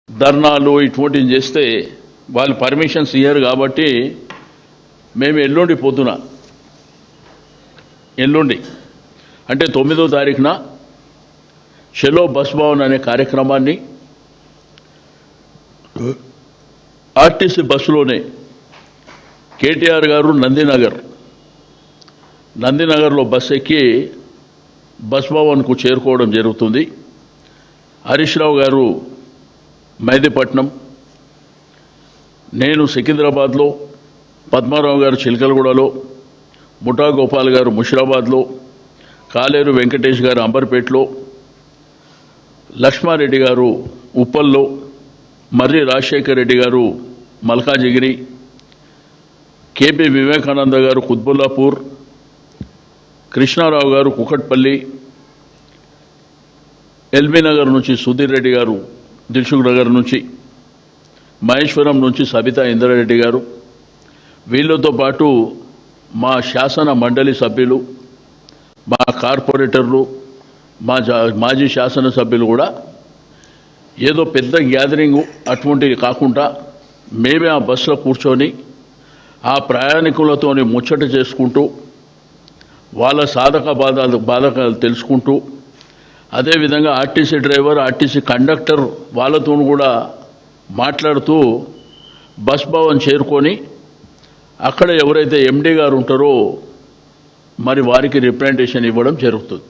ధర్నాలు ఇటువంటివి చేస్తే వాళ్ళు పర్మిషన్స్ ఇయ్యరు కాబట్టి మేము ఎల్లుండి పొద్దున ఎల్లుండి అంటే 9వ తారీఖున చలో బస్ భవన్ అనే కార్యక్రమాన్ని ఆర్టీసీ బస్సులోనే కేటీఆర్ గారు నందినగర్లో బస్ ఎక్కి బస్ భవన్కు చేరుకోవడం జరుగుతుంది. హరీష్ రావు గారు మైదీపట్నం, నేను సికింద్రాబాద్లో, పద్మారావు గారు చిలకలగూడలో, ముఠా గోపాల్ గారు ముషిరాబాద్లో, కాలేరు వెంకటేష్ గారు అంబర్పేటలో, లక్ష్మారెడ్డి గారు ఉప్పల్లో, మర్రి రాజశేఖర్ రెడ్డి గారు మల్కాజిగిరి, కేపీ వివేకానంద గారు కుత్బుల్లాపూర్, కృష్ణారావు గారు కుకట్పల్లి, ఎల్బీ నగర్ నుంచి సుధీర్ రెడ్డి గారు దిల్సుఖ్ నగర్ నుంచి, మహేశ్వరం నుంచి సబితా ఇంద్రారెడ్డి గారు, వీళ్ళతో పాటు మా శాసన మండలి సభ్యులు, మా కార్పొరేటర్లు, మాజీ శాసనసభ్యులు కూడా ఏదో పెద్ద గ్యాదరింగ్ అటువంటివి కాకుండా మేమే ఆ బస్సులో కూర్చొని ఆ ప్రయాణికులతోని ముచ్చట చేసుకుంటూ వాళ్ళ బాధకాలు తెలుసుకుంటూ, అదేవిధంగా ఆర్టీసీ డ్రైవర్, ఆర్టీసీ కండక్టర్ వాళ్ళతో కూడా మాట్లాడుతూ బస్ భవన్ చేరుకొని అక్కడ ఎవరైతే ఎండీ గారు ఉంటారో మరి వారికి రిప్రజెంటేషన్ ఇవ్వడం జరుగుతుంది.